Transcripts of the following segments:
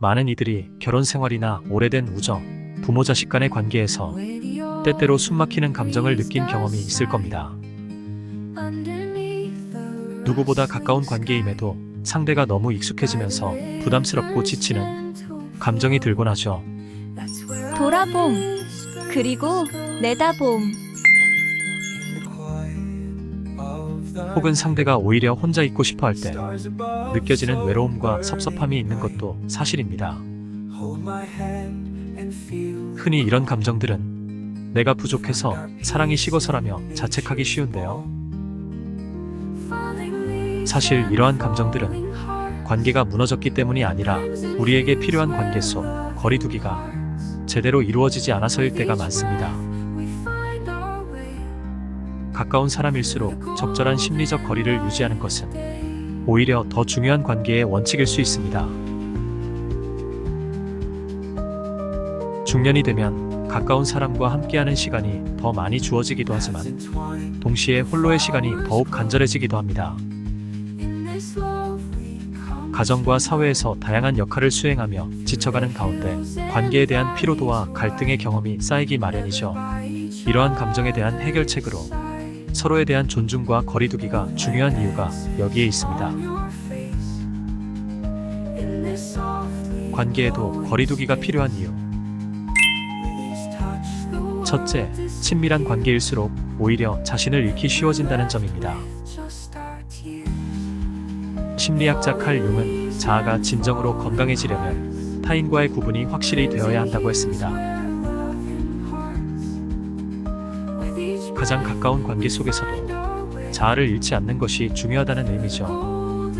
많은 이들이 결혼 생활이나 오래된 우정, 부모 자식 간의 관계에서 때때로 숨막히는 감정을 느낀 경험이 있을 겁니다. 누구보다 가까운 관계임에도 상대가 너무 익숙해지면서 부담스럽고 지치는 감정이 들곤 하죠. 돌아봄, 그리고 내다봄. 혹은 상대가 오히려 혼자 있고 싶어 할 때 느껴지는 외로움과 섭섭함이 있는 것도 사실입니다. 흔히 이런 감정들은 내가 부족해서 사랑이 식어서라며 자책하기 쉬운데요. 사실 이러한 감정들은 관계가 무너졌기 때문이 아니라 우리에게 필요한 관계 속 거리두기가 제대로 이루어지지 않아서일 때가 많습니다. 가까운 사람일수록 적절한 심리적 거리를 유지하는 것은 오히려 더 중요한 관계의 원칙일 수 있습니다. 중년이 되면 가까운 사람과 함께하는 시간이 더 많이 주어지기도 하지만 동시에 홀로의 시간이 더욱 간절해지기도 합니다. 가정과 사회에서 다양한 역할을 수행하며 지쳐가는 가운데 관계에 대한 피로도와 갈등의 경험이 쌓이기 마련이죠. 이러한 감정에 대한 해결책으로 서로에 대한 존중과 거리두기가 중요한 이유가 여기에 있습니다. 관계에도 거리두기가 필요한 이유. 첫째, 친밀한 관계일수록 오히려 자신을 잃기 쉬워진다는 점입니다. 심리학자 칼 융은 자아가 진정으로 건강해지려면 타인과의 구분이 확실히 되어야 한다고 했습니다. 가장 가까운 관계 속에서도 자아를 잃지 않는 것이 중요하다는 의미죠.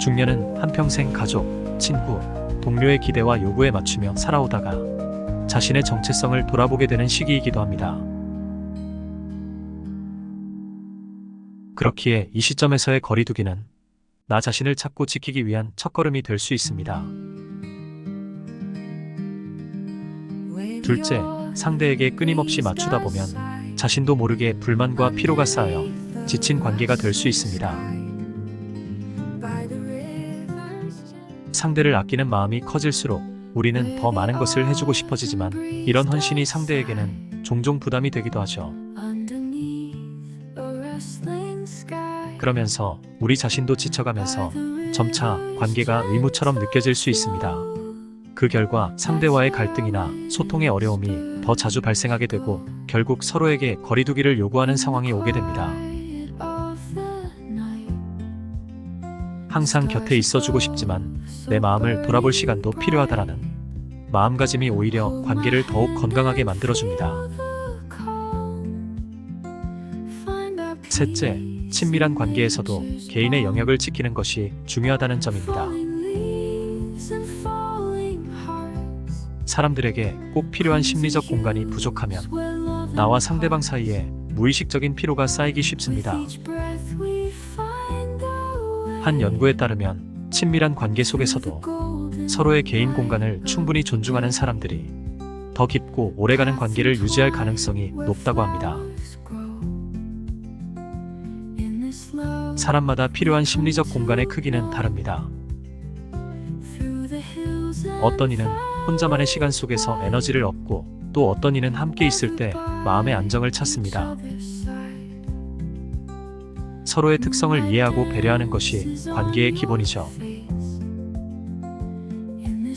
중년은 한평생 가족, 친구, 동료의 기대와 요구에 맞추며 살아오다가 자신의 정체성을 돌아보게 되는 시기이기도 합니다. 그렇기에 이 시점에서의 거리두기는 나 자신을 찾고 지키기 위한 첫걸음이 될 수 있습니다. 둘째, 상대에게 끊임없이 맞추다 보면 자신도 모르게 불만과 피로가 쌓여 지친 관계가 될 수 있습니다. 상대를 아끼는 마음이 커질수록 우리는 더 많은 것을 해주고 싶어지지만 이런 헌신이 상대에게는 종종 부담이 되기도 하죠. 그러면서 우리 자신도 지쳐가면서 점차 관계가 의무처럼 느껴질 수 있습니다. 그 결과 상대와의 갈등이나 소통의 어려움이 더 자주 발생하게 되고 결국 서로에게 거리두기를 요구하는 상황이 오게 됩니다. 항상 곁에 있어주고 싶지만 내 마음을 돌아볼 시간도 필요하다라는 마음가짐이 오히려 관계를 더욱 건강하게 만들어줍니다. 셋째, 친밀한 관계에서도 개인의 영역을 지키는 것이 중요하다는 점입니다. 사람들에게 꼭 필요한 심리적 공간이 부족하면 나와 상대방 사이에 무의식적인 피로가 쌓이기 쉽습니다. 한 연구에 따르면 친밀한 관계 속에서도 서로의 개인 공간을 충분히 존중하는 사람들이 더 깊고 오래가는 관계를 유지할 가능성이 높다고 합니다. 사람마다 필요한 심리적 공간의 크기는 다릅니다. 어떤 이는 혼자만의 시간 속에서 에너지를 얻고 또 어떤 이는 함께 있을 때 마음의 안정을 찾습니다. 서로의 특성을 이해하고 배려하는 것이 관계의 기본이죠.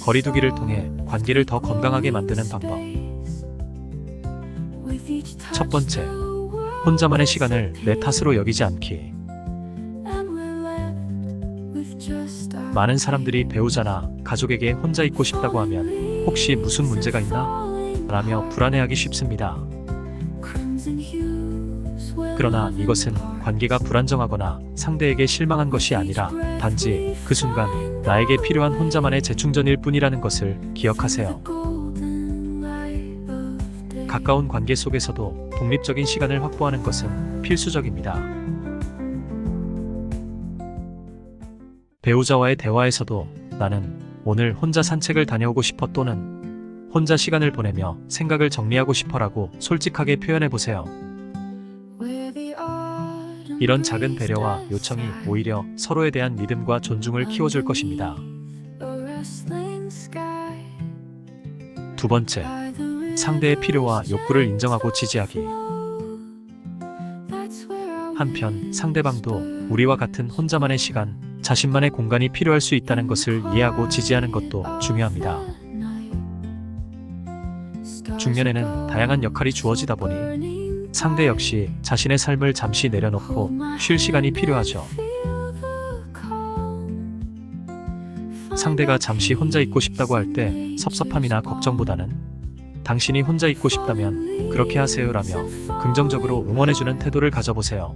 거리두기를 통해 관계를 더 건강하게 만드는 방법. 첫 번째, 혼자만의 시간을 내 탓으로 여기지 않기. 많은 사람들이 배우자나 가족에게 혼자 있고 싶다고 하면 혹시 무슨 문제가 있나? 라며 불안해하기 쉽습니다. 그러나 이것은 관계가 불안정하거나 상대에게 실망한 것이 아니라 단지 그 순간 나에게 필요한 혼자만의 재충전일 뿐이라는 것을 기억하세요. 가까운 관계 속에서도 독립적인 시간을 확보하는 것은 필수적입니다. 배우자와의 대화에서도 나는 오늘 혼자 산책을 다녀오고 싶어 또는 혼자 시간을 보내며 생각을 정리하고 싶어라고 솔직하게 표현해 보세요. 이런 작은 배려와 요청이 오히려 서로에 대한 믿음과 존중을 키워줄 것입니다. 두 번째, 상대의 필요와 욕구를 인정하고 지지하기. 한편 상대방도 우리와 같은 혼자만의 시간, 자신만의 공간이 필요할 수 있다는 것을 이해하고 지지하는 것도 중요합니다. 중년에는 다양한 역할이 주어지다 보니 상대 역시 자신의 삶을 잠시 내려놓고 쉴 시간이 필요하죠. 상대가 잠시 혼자 있고 싶다고 할 때 섭섭함이나 걱정보다는 당신이 혼자 있고 싶다면 그렇게 하세요라며 긍정적으로 응원해주는 태도를 가져보세요.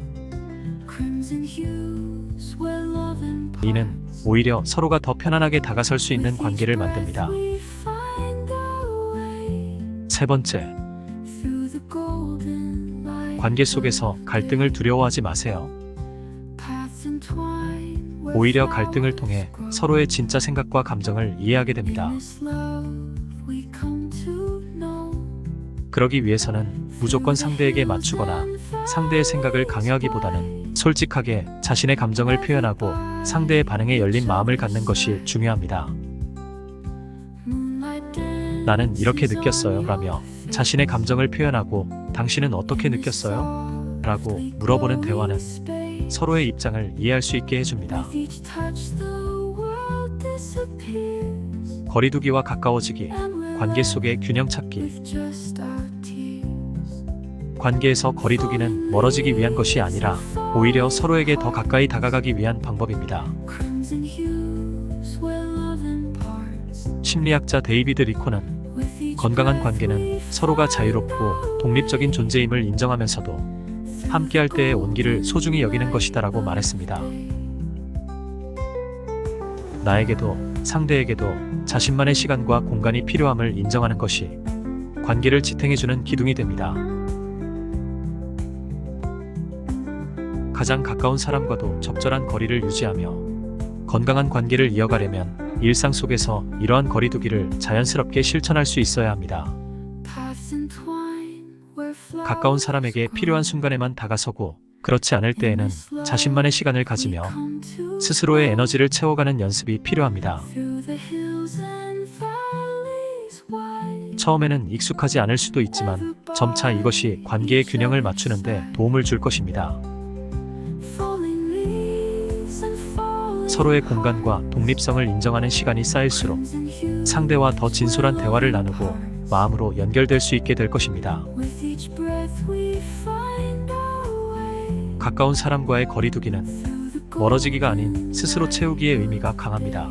이는 오히려 서로가 더 편안하게 다가설 수 있는 관계를 만듭니다. 세 번째, 관계 속에서 갈등을 두려워하지 마세요. 오히려 갈등을 통해 서로의 진짜 생각과 감정을 이해하게 됩니다. 그러기 위해서는 무조건 상대에게 맞추거나 상대의 생각을 강요하기보다는 솔직하게 자신의 감정을 표현하고 상대의 반응에 열린 마음을 갖는 것이 중요합니다. 나는 이렇게 느꼈어요 라며 자신의 감정을 표현하고 당신은 어떻게 느꼈어요? 라고 물어보는 대화는 서로의 입장을 이해할 수 있게 해줍니다. 거리두기와 가까워지기, 관계 속의 균형 찾기. 관계에서 거리두기는 멀어지기 위한 것이 아니라 오히려 서로에게 더 가까이 다가가기 위한 방법입니다. 심리학자 데이비드 리코는 건강한 관계는 서로가 자유롭고 독립적인 존재임을 인정하면서도 함께할 때의 온기를 소중히 여기는 것이다라고 말했습니다. 나에게도 상대에게도 자신만의 시간과 공간이 필요함을 인정하는 것이 관계를 지탱해주는 기둥이 됩니다. 가장 가까운 사람과도 적절한 거리를 유지하며 건강한 관계를 이어가려면 일상 속에서 이러한 거리두기를 자연스럽게 실천할 수 있어야 합니다. 가까운 사람에게 필요한 순간에만 다가서고 그렇지 않을 때에는 자신만의 시간을 가지며 스스로의 에너지를 채워가는 연습이 필요합니다. 처음에는 익숙하지 않을 수도 있지만 점차 이것이 관계의 균형을 맞추는 데 도움을 줄 것입니다. 서로의 공간과 독립성을 인정하는 시간이 쌓일수록 상대와 더 진솔한 대화를 나누고 마음으로 연결될 수 있게 될 것입니다. 가까운 사람과의 거리두기는 멀어지기가 아닌 스스로 채우기의 의미가 강합니다.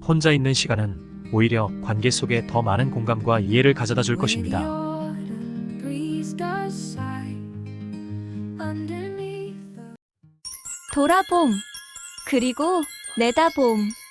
혼자 있는 시간은 오히려 관계 속에 더 많은 공감과 이해를 가져다 줄 것입니다. 돌아봄, 그리고 내다봄.